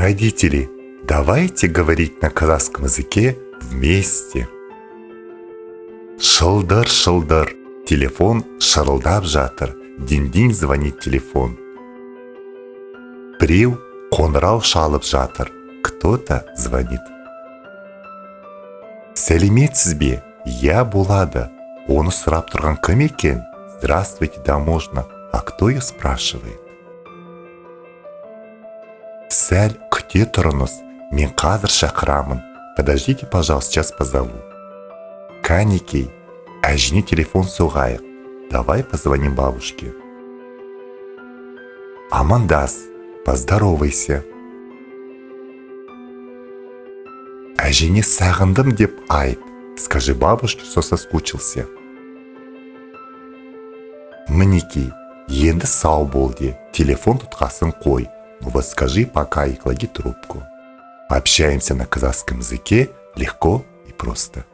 Родители, давайте говорить на казахском языке вместе. Шылдыр-шылдыр, телефон шырылдап жатыр, динь-динь звонит телефон. Біреу қоңырау шалып жатыр, кто-то звонит. Сәлеметсіз бе? Я болады. Оны сұрап тұрған кім екен? Здравствуйте, да можно. А кто ее спрашивает? Сәл күте тұрыңыз, мен қазір шақырамын. Подождите, пожалуйста, сейчас позову. Канекей, әжіне телефон соғайық. Давай позвоним бабушке. Амандас, поздоровайся. Әжіне сағындым деп айт. Скажи бабушке, что соскучился. Мінекей, енді сау бол де, телефон тұтқасын қой. Ну вот скажи пока и клади трубку. Общаемся на казахском языке легко и просто.